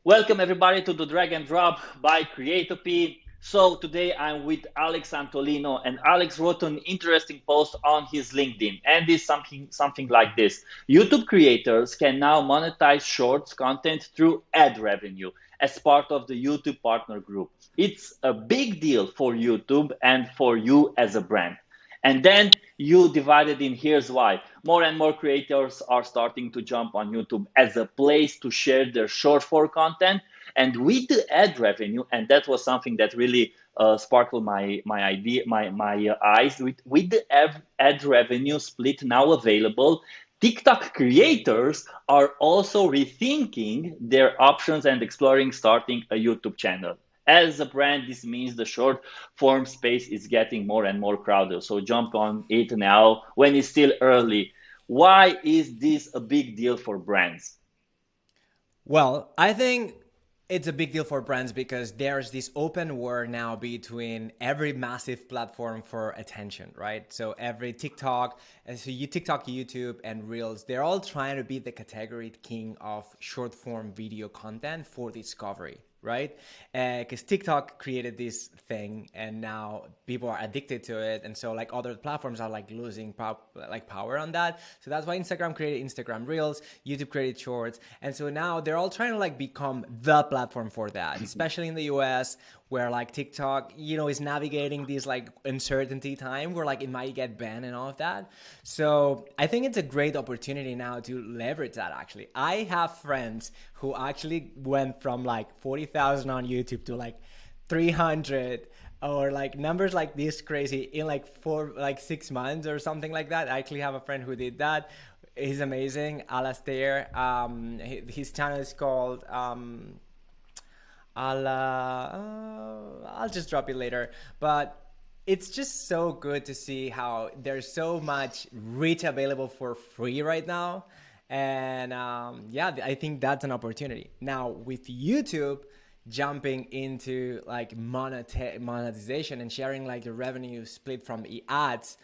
Welcome everybody to the Drag and Drop by Creatopy. So today I'm with Alex Antolino, and Alex wrote an interesting post on his LinkedIn, and it's something like this: YouTube creators can now monetize shorts content through ad revenue as part of the YouTube partner group. It's a big deal for YouTube and for you as a brand. And then you divided in here's why. More and more creators are starting to jump on YouTube as a place to share their short form content. And with the ad revenue, and that was something that really sparkled my eyes. With the ad revenue split now available, TikTok creators are also rethinking their options and exploring starting a YouTube channel. As a brand, this means the short form space is getting more and more crowded. So jump on it now when it's still early. Why is this a big deal for brands? Well, I think it's a big deal for brands because there's this open war now between every massive platform for attention, right? So every TikTok, and so you TikTok, YouTube, and Reels, they're all trying to be the category king of short form video content for discovery, right? Because TikTok created this thing, and now people are addicted to it, and so like other platforms are like losing power on that. So that's why Instagram created Instagram Reels, YouTube created Shorts, and so now they're all trying to like become the platform for that, especially in the US, where like TikTok, is navigating this like uncertainty time where like it might get banned and all of that. So I think it's a great opportunity now to leverage that. Actually, I have friends who actually went from like 40,000 on YouTube to like 300 or like numbers like this crazy in like 6 months or something like that. I actually have a friend who did that. He's amazing, Alastair. His channel is called I'll just drop it later. But it's just so good to see how there's so much reach available for free right now. And yeah, I think that's an opportunity. Now with YouTube jumping into like monetization and sharing like the revenue split from the ads,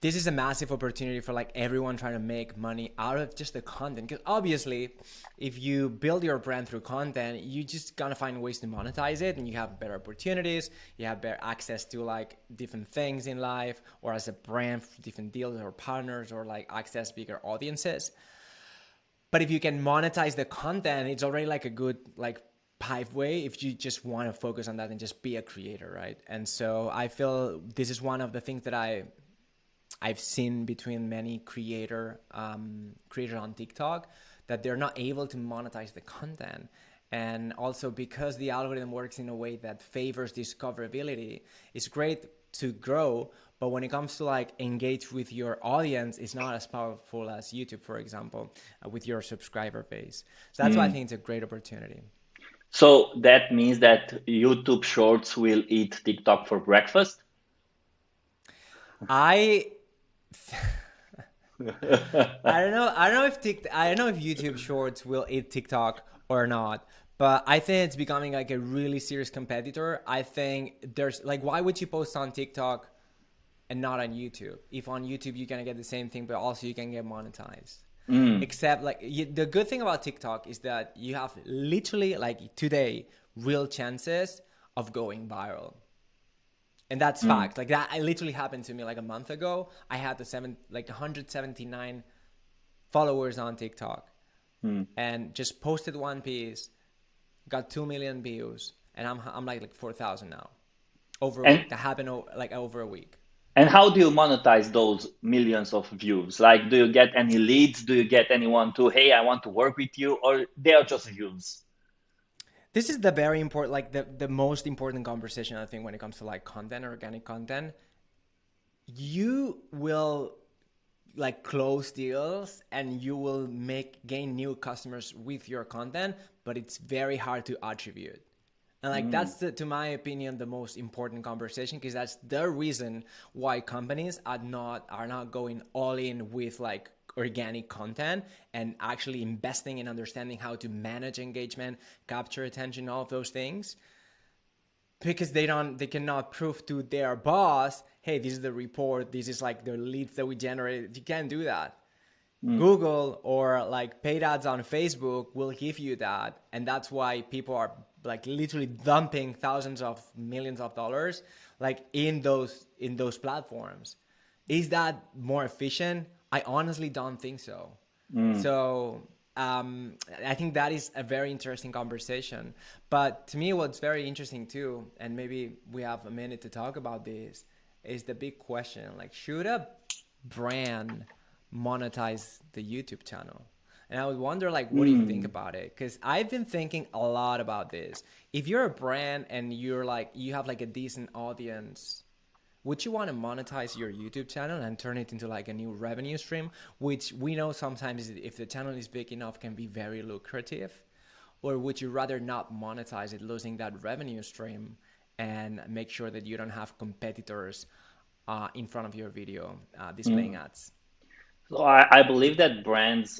this is a massive opportunity for like everyone trying to make money out of just the content. Because obviously, if you build your brand through content, you just gonna find ways to monetize it, and you have better opportunities. You have better access to like different things in life, or as a brand, different deals or partners, or like access bigger audiences. But if you can monetize the content, it's already like a good like pathway if you just want to focus on that and just be a creator, right? And so I feel this is one of the things that I've seen between many creators on TikTok, that they're not able to monetize the content. And also because the algorithm works in a way that favors discoverability, it's great to grow, but when it comes to like engage with your audience, it's not as powerful as YouTube, for example, with your subscriber base. So that's why I Mm. think it's a great opportunity. So that means that YouTube Shorts will eat TikTok for breakfast? I I don't know. I don't know if YouTube Shorts will eat TikTok or not, but I think it's becoming like a really serious competitor. I think there's like, why would you post on TikTok and not on YouTube? If on YouTube you're gonna get the same thing, but also you can get monetized. Mm. Except like the good thing about TikTok is that you have literally like today real chances of going viral. And that's Mm. fact. Like that, it literally happened to me like a month ago. I had like 179 followers on TikTok, Mm. and just posted one piece, got 2 million views, and I'm like 4,000 now over a And week. That happened like over a week. and how do you monetize those millions of views? Like, do you get any leads? Do you get anyone to, hey, I want to work with you, or they are just views? This is the very important, like the most important conversation I think when it comes to like content, organic content. You will like close deals and you will gain new customers with your content, but it's very hard to attribute. And like Mm. that's to my opinion the most important conversation, because that's the reason why companies are not going all in with like organic content and actually investing in understanding how to manage engagement, capture attention, all of those things, because they cannot prove to their boss, hey, this is the report, this is like the leads that we generated. You can't do that. Google or like paid ads on Facebook will give you that, and that's why people are like literally dumping thousands of millions of dollars like in those platforms. Is that more efficient? I honestly don't think so. So I think that is a very interesting conversation. But to me, what's very interesting too, and maybe we have a minute to talk about this, is the big question: like, should a brand monetize the YouTube channel? And I would wonder, like, what do you think about it? Because I've been thinking a lot about this. If you're a brand and you're like, you have like a decent audience, would you want to monetize your YouTube channel and turn it into like a new revenue stream, which we know sometimes if the channel is big enough can be very lucrative? Or would you rather not monetize it, losing that revenue stream, and make sure that you don't have competitors in front of your video displaying ads? So I believe that brands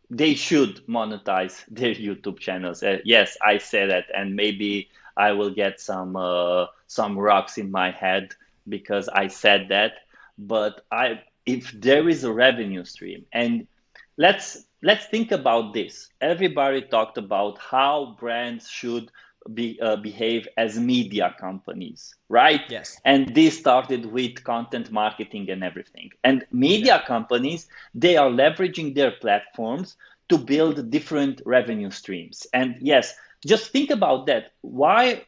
they should monetize their YouTube channels. Yes, I say that, and maybe I will get some rocks in my head because I said that. But I if there is a revenue stream, and let's think about this. Everybody talked about how brands should behave as media companies, right? Yes. And this started with content marketing and everything. And Okay. media companies, they are leveraging their platforms to build different revenue streams. And yes, just think about that. Why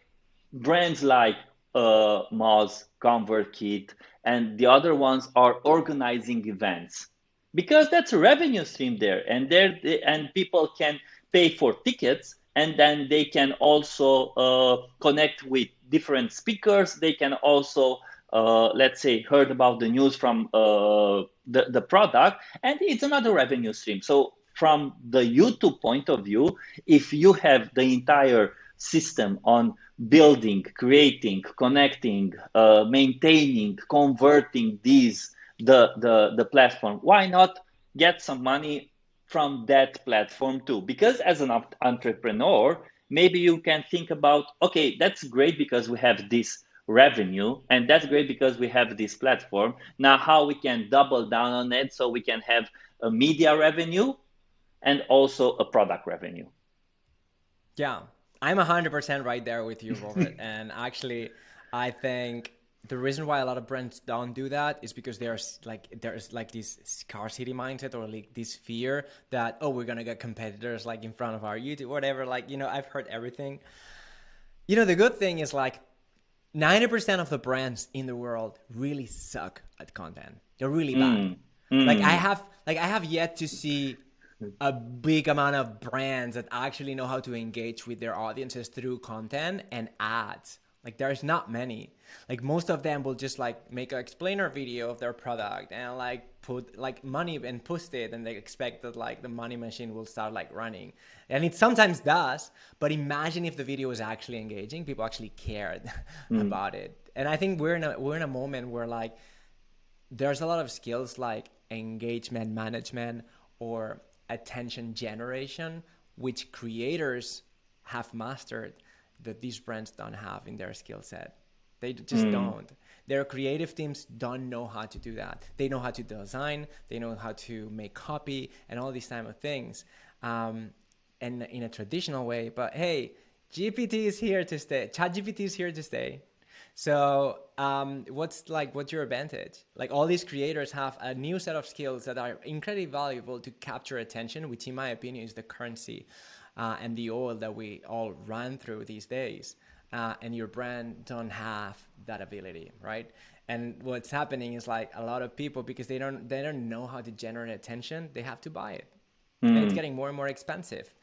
brands like Moz, ConvertKit, and the other ones are organizing events? Because that's a revenue stream there, and people can pay for tickets, and then they can also connect with different speakers. They can also let's say heard about the news from the product, and it's another revenue stream. So from the YouTube point of view, if you have the entire system on building, creating, connecting, maintaining, converting the platform, why not get some money from that platform too? Because as an entrepreneur, maybe you can think about, okay, that's great because we have this revenue, and that's great because we have this platform. Now how we can double down on it so we can have a media revenue and also a product revenue. Yeah, I'm 100% right there with you, Robert. And actually, I think the reason why a lot of brands don't do that is because there's like this scarcity mindset, or like this fear that, oh, we're gonna get competitors like in front of our YouTube, whatever. Like, I've heard everything. The good thing is like 90% of the brands in the world really suck at content. They're really bad. Mm, Like mm, I have yet to see a big amount of brands that actually know how to engage with their audiences through content and ads. Like there's not many. Like most of them will just like make an explainer video of their product and like put like money and post it, and they expect that like the money machine will start like running. And it sometimes does, but imagine if the video was actually engaging, people actually cared mm, about it. And I think we're in a moment where like there's a lot of skills like engagement management or attention generation, which creators have mastered that these brands don't have in their skill set. They just mm. don't. Their creative teams don't know how to do that. They know how to design, they know how to make copy, and all these type of things, and in a traditional way. But hey, GPT is here to stay. ChatGPT is here to stay. So, what's your advantage? Like all these creators have a new set of skills that are incredibly valuable to capture attention, which, in my opinion, is the currency and the oil that we all run through these days. And your brand don't have that ability, right? And what's happening is like a lot of people, because they don't know how to generate attention, they have to buy it, and it's Mm. getting more and more expensive.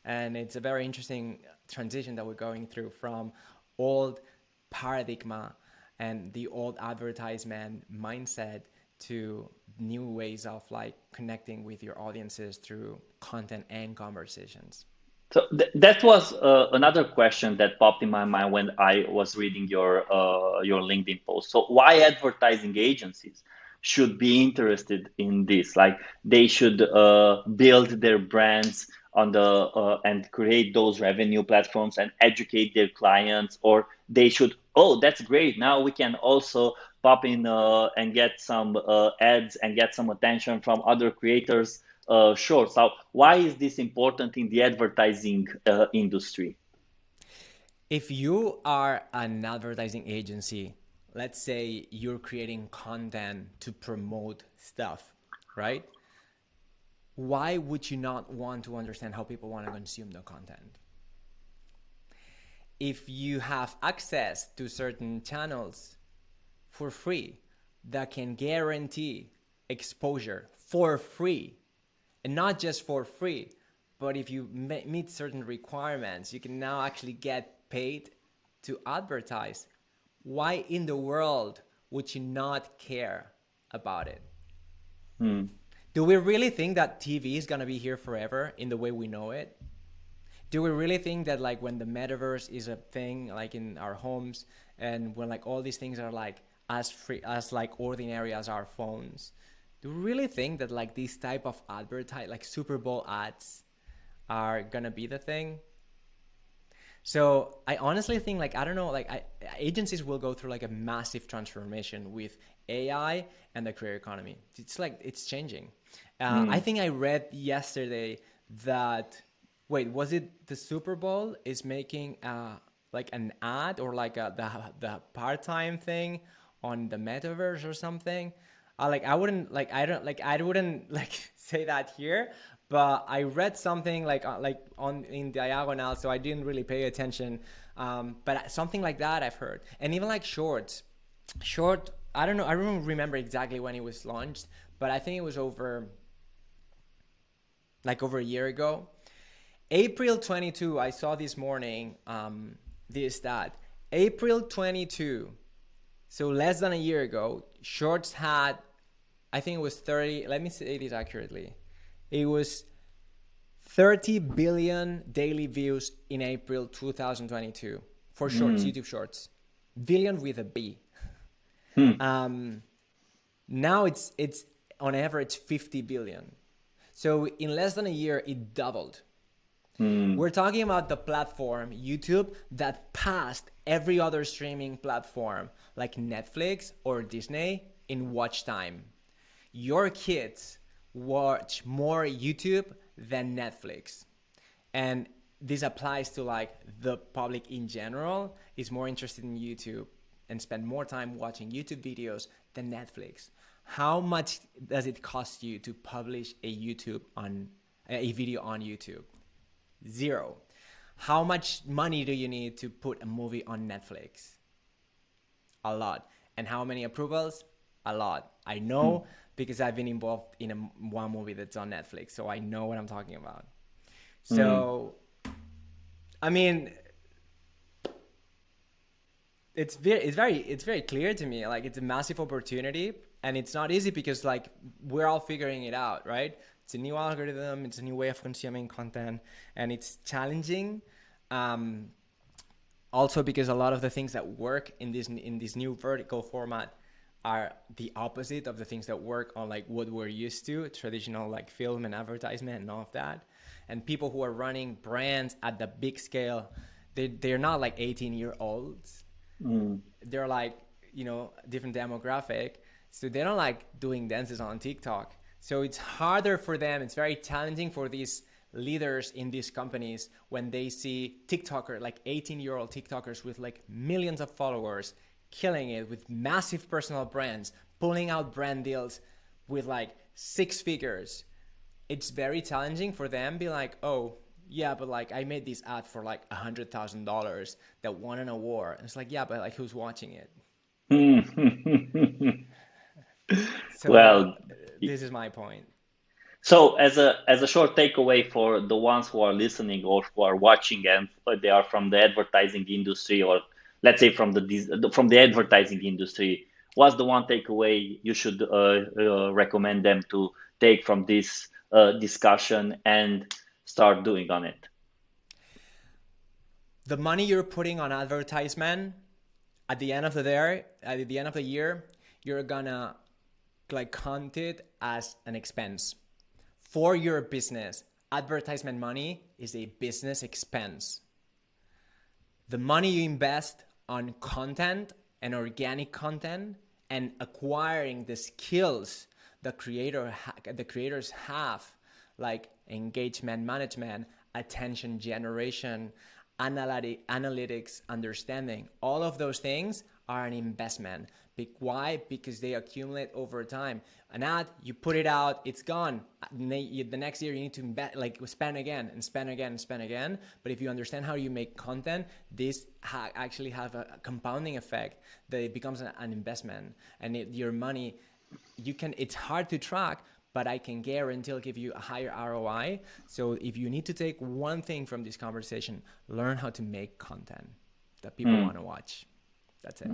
And it's a very interesting transition that we're going through from old paradigm and the old advertisement mindset to new ways of like connecting with your audiences through content and conversations. So that was another question that popped in my mind when I was reading your LinkedIn post. So why advertising agencies should be interested in this? Like they should build their brands on the and create those revenue platforms and educate their clients, or they should, oh, that's great. Now we can also pop in and get some ads and get some attention from other creators. Sure. So why is this important in the advertising industry? If you are an advertising agency, let's say you're creating content to promote stuff, right? Why would you not want to understand how people want to consume the content? If you have access to certain channels for free that can guarantee exposure for free, and not just for free, but if you meet certain requirements, you can now actually get paid to advertise. Why in the world would you not care about it? Do we really think that TV is going to be here forever in the way we know it? Do we really think that like when the metaverse is a thing like in our homes, and when like all these things are like as free as like ordinary as our phones, do we really think that like these type of like Super Bowl ads are gonna be the thing? So I honestly think like, I don't know, like agencies will go through like a massive transformation with AI and the career economy. It's like, it's changing. I think I read yesterday that, wait, was it the Super Bowl is making like an ad or like the part-time thing on the metaverse or something? I wouldn't say that here, but I read something like on in diagonal, so I didn't really pay attention. But something like that I've heard, and even like short. I don't know. I don't remember exactly when it was launched, but I think it was over a year ago. April 22, I saw this morning this stat. April 22, so less than a year ago, Shorts had, I think it was 30, let me say this accurately. It was 30 billion daily views in April 2022 for Shorts, YouTube Shorts. Billion with a B. Now it's on average 50 billion. So in less than a year, it doubled. We're talking about the platform, YouTube, that passed every other streaming platform like Netflix or Disney in watch time. Your kids watch more YouTube than Netflix. And this applies to like the public in general is more interested in YouTube and spend more time watching YouTube videos than Netflix. How much does it cost you to publish a video on YouTube? Zero. How much money do you need to put a movie on Netflix? A lot. And how many approvals? A lot. I know because I've been involved in one movie that's on Netflix, so I know what I'm talking about. So, I mean, it's very clear to me. Like, it's a massive opportunity, and it's not easy because like we're all figuring it out, right? It's a new algorithm, it's a new way of consuming content, and it's challenging. Also because a lot of the things that work in this new vertical format are the opposite of the things that work on like what we're used to, traditional like film and advertisement and all of that. And people who are running brands at the big scale, they're not like 18-year-olds. They're like, different demographic. So they don't like doing dances on TikTok. So it's harder for them. It's very challenging for these leaders in these companies when they see TikTokers, like 18-year-old TikTokers with like millions of followers, killing it with massive personal brands, pulling out brand deals with like 6 figures. It's very challenging for them. Be like, oh yeah, but like I made this ad for like $100,000 that won an award. And it's like, yeah, but like who's watching it? So Well, this is my point. so as a short takeaway for the ones who are listening or who are watching and they are from the advertising industry, or let's say from the advertising industry, what's the one takeaway you should recommend them to take from this discussion and start doing on it? The money you're putting on advertisement at the end of the year, you're gonna like count it as an expense. For your business, advertisement money is a business expense. The money you invest on content and organic content and acquiring the skills the creators have, like engagement management, attention generation, analytics understanding. All of those things are an investment. Why? Because they accumulate over time. An ad, you put it out, it's gone. The next year you need to invest, like spend again and spend again and spend again. But if you understand how you make content, this actually have a compounding effect that it becomes an investment, and your money, it's hard to track, but I can guarantee it'll give you a higher ROI. So if you need to take one thing from this conversation, learn how to make content that people want to watch. That's it.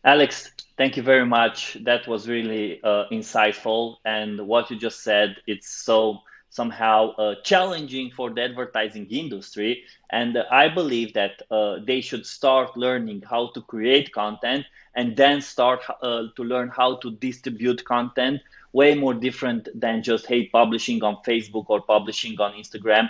Alex, thank you very much. That was really insightful. And what you just said, it's so somehow challenging for the advertising industry. And I believe that they should start learning how to create content and then start to learn how to distribute content, way more different than just, hey, publishing on Facebook or publishing on Instagram.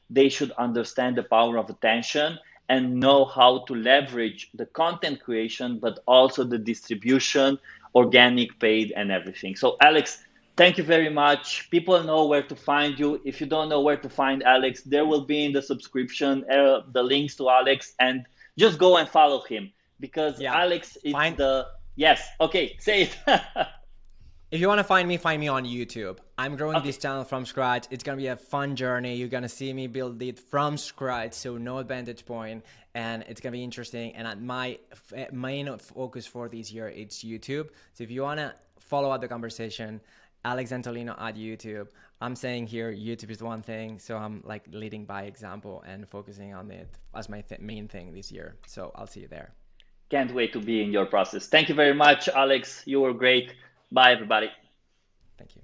They should understand the power of attention and know how to leverage the content creation, but also the distribution, organic, paid, and everything. So, Alex, thank you very much. People know where to find you. If you don't know where to find Alex, there will be in the subscription the links to Alex, and just go and follow him because Alex is yes. Okay, say it. If you want to find me on YouTube. I'm growing this channel from scratch. It's going to be a fun journey. You're going to see me build it from scratch, so no advantage point, and it's going to be interesting. And my main focus for this year, it's YouTube. So if you want to follow up the conversation, Alex Antolino at YouTube. I'm saying here, YouTube is the one thing, so I'm like leading by example and focusing on it as my main thing this year. So I'll see you there. Can't wait to be in your process. Thank you very much, Alex. You were great. Bye, everybody. Thank you.